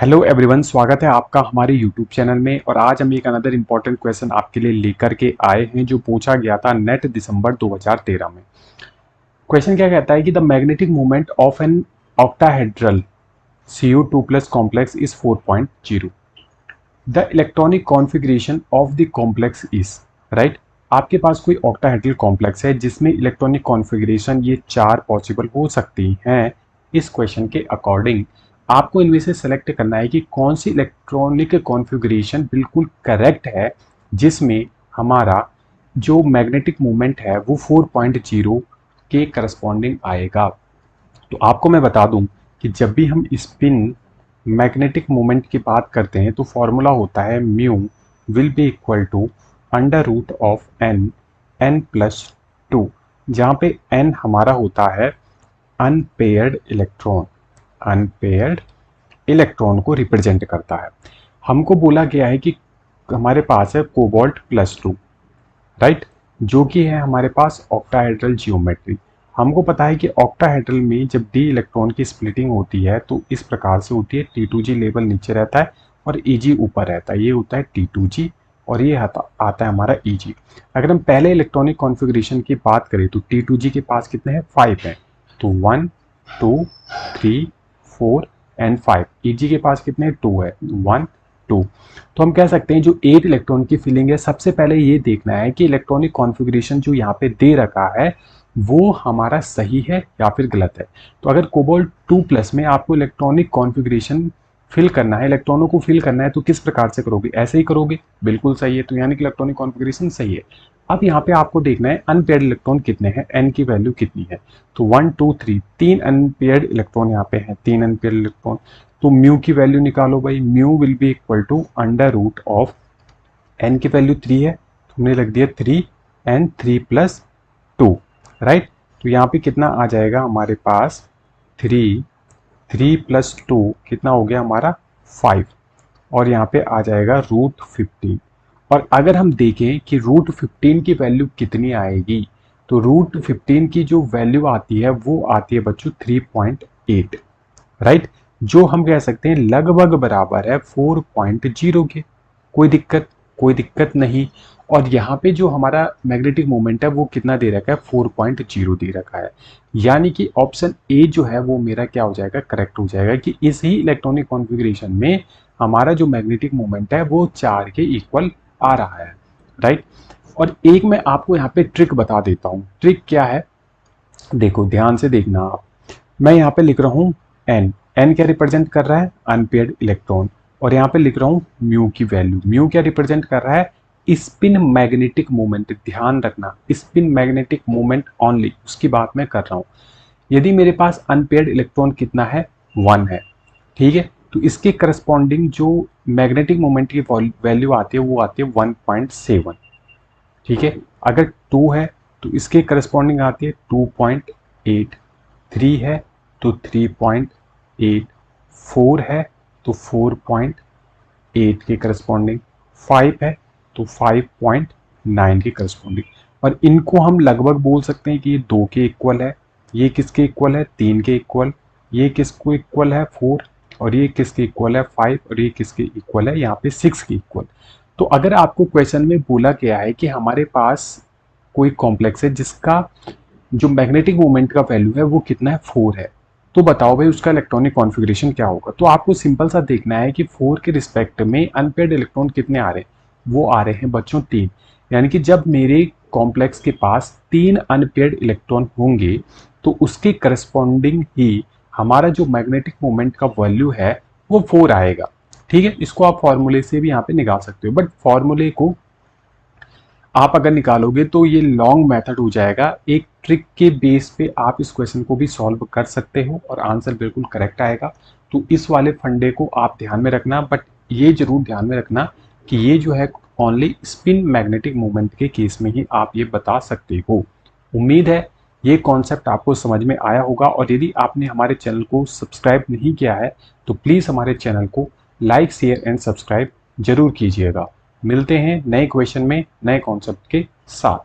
Hello everyone, स्वागत है आपका हमारे यूट्यूब चैनल में। और आज हम एक अनदर इम्पॉर्टेंट क्वेश्चन आपके लिए लेकर के आए हैं जो पूछा गया था नेट दिसंबर 2013 में। क्वेश्चन क्या कहता है कि the magnetic moment of an octahedral CO2 plus complex is 4.0। The electronic configuration of the complex is, right. आपके पास कोई ऑक्टाहेड्रल कॉम्प्लेक्स है जिसमें इलेक्ट्रॉनिक कॉन्फ़िगरेशन ये 4 पॉसिबल हो सकती हैं। इस क्वेश्चन के अकॉर्डिंग आपको इनमें से सेलेक्ट करना है कि कौन सी इलेक्ट्रॉनिक कॉन्फ़िगरेशन बिल्कुल करेक्ट है जिसमें हमारा जो मैग्नेटिक मोमेंट है वो 4.0 के करस्पॉन्डिंग आएगा। तो आपको मैं बता दूं कि जब भी हम स्पिन मैग्नेटिक मोमेंट की बात करते हैं तो फॉर्मूला होता है mu will be equal to under root of n+2, जहाँ पे n हमारा होता है अनपेयर्ड इलेक्ट्रॉन को रिप्रेजेंट करता है। हमको बोला गया है कि हमारे पास है कोबाल्ट+2, राइट, जो कि है हमारे पास ऑक्टाहेड्रल जियोमेट्री। हमको पता है कि ऑक्टाहेड्रल में जब डी इलेक्ट्रॉन की स्प्लिटिंग होती है तो इस प्रकार से होती है। T2G लेवल नीचे रहता है और Eg ऊपर रहता है। ये होता है T2G और ये आता है हमारा Eg। अगर हम पहले इलेक्ट्रॉनिक कॉन्फ़िगरेशन की बात करें तो T2G के पास कितने हैं? 5 हैं। तो 1 2 3 4 एंड 5। Eg के पास कितने हैं? 2 है। 1 2। तो हम कह सकते हैं जो 8 इलेक्ट्रॉन की फिलिंग है, सबसे पहले ये देखना है कि इलेक्ट्रॉनिक कॉन्फ़िगरेशन जो यहाँ पे दे रखा है वो हमारा सही है या फिर गलत है। तो अगर कोबाल्ट 2+ में आपको इलेक्ट्रॉनिक कॉन्फ़िगरेशन फिल करना है, इलेक्ट्रॉनों को फिल करना है, तो किस प्रकार से करोगे? ऐसे ही करोगे। बिल्कुल सही है। तो यानी कि इलेक्ट्रॉनिक कॉन्फ़िगरेशन सही है। अब यहाँ पे आपको देखना है अनपेयर्ड इलेक्ट्रॉन कितने हैं, n की वैल्यू कितनी है। तो 1 2 3 3 अनपेयर्ड इलेक्ट्रॉन यहाँ पे हैं, 3 अनपेयर्ड इलेक्ट्रॉन। तो म्यू की वैल्यू निकालो भाई। Mu will be equal to under root of n की वैल्यू 3 है तो हमने लग दिया 3 एंड 3+2, राइट। तो यहाँ पे कितना आ जाएगा हमारे पास? 3+2 कितना हो गया हमारा? 5। और यहाँ पे आ जाएगा √15। और अगर हम देखें कि √15 की वैल्यू कितनी आएगी तो √15 की जो वैल्यू आती है वो आती है बच्चों 3.8, राइट, जो हम कह सकते हैं लगभग बराबर है 4.0 के। कोई दिक्कत नहीं। और यहाँ पे जो हमारा मैग्नेटिक मोमेंट है वो कितना दे रखा है? 4.0 दे रखा है। यानी कि ऑप्शन ए जो है वो मेरा क्या हो जाएगा? करेक्ट हो जाएगा कि इस ही इलेक्ट्रॉनिक कॉन्फ़िगरेशन में हमारा जो मैग्नेटिक मोमेंट है वो 4 के इक्वल आ रहा है, राइट। और एक मैं आपको यहाँ पे ट्रिक बता देता हूँ। ट्रिक क्या है? देखो, ध्यान से देखना आप। मैं यहाँ पे लिख रहा हूँ n क्या रिप्रेजेंट कर रहा है? Unpaired electron. और यहाँ पे लिख रहा हूँ म्यू की वैल्यू। म्यू क्या रिप्रेजेंट कर रहा है? Spin magnetic moment. ध्यान रखना, स्पिन मैग्नेटिक मोमेंट ओनली, उसकी बात मैं कर रहा हूँ। यदि मेरे पास अनपेयर्ड इलेक्ट्रॉन कितना है? 1 है, ठीक है। तो इसके करस्पॉन्डिंग जो मैग्नेटिक मोमेंट की वैल्यू आती है वो आती है 1.7, ठीक है। अगर 2 है तो इसके करस्पॉन्डिंग आती है 2.8, 3 है तो 3.8, 4 है तो 4.8 के करस्पॉन्डिंग, 5 है तो 5.9 के करस्पॉन्डिंग। और इनको हम लगभग बोल सकते हैं कि ये 2 के इक्वल है। ये किसके इक्वल है? 3 के इक्वल। ये किसको इक्वल है? 4। और ये किसके इक्वल है? 5। और ये किसके इक्वल है? यहाँ पे 6 के इक्वल। तो अगर आपको क्वेश्चन में बोला गया है कि हमारे पास कोई कॉम्प्लेक्स है जिसका जो मैग्नेटिक मोमेंट का वैल्यू है वो कितना है? 4 है, तो बताओ भाई उसका इलेक्ट्रॉनिक कॉन्फ़िगरेशन क्या होगा। तो आपको सिंपल सा देखना है कि 4 के रिस्पेक्ट में अनपेयर्ड इलेक्ट्रॉन कितने आ रहे हैं? वो आ रहे हैं बच्चों 3। यानी कि जब मेरे कॉम्प्लेक्स के पास 3 अनपेयर्ड इलेक्ट्रॉन होंगे तो उसके करस्पॉन्डिंग ही हमारा जो मैग्नेटिक मोमेंट का वैल्यू है वो 4 आएगा, ठीक है। इसको आप फॉर्मूले से भी यहाँ पे निकाल सकते हो, बट फॉर्मूले को आप अगर निकालोगे तो ये लॉन्ग मेथड हो जाएगा। एक ट्रिक के बेस पे आप इस क्वेश्चन को भी सॉल्व कर सकते हो और आंसर बिल्कुल करेक्ट आएगा। तो इस वाले फंडे को आप ध्यान में रखना, बट ये जरूर ध्यान में रखना कि ये जो है ओनली स्पिन मैग्नेटिक मूवमेंट के केस में ही आप ये बता सकते हो। उम्मीद है ये कॉन्सेप्ट आपको समझ में आया होगा। और यदि आपने हमारे चैनल को सब्सक्राइब नहीं किया है तो प्लीज़ हमारे चैनल को लाइक शेयर एंड सब्सक्राइब जरूर कीजिएगा। मिलते हैं नए क्वेश्चन में नए कॉन्सेप्ट के साथ।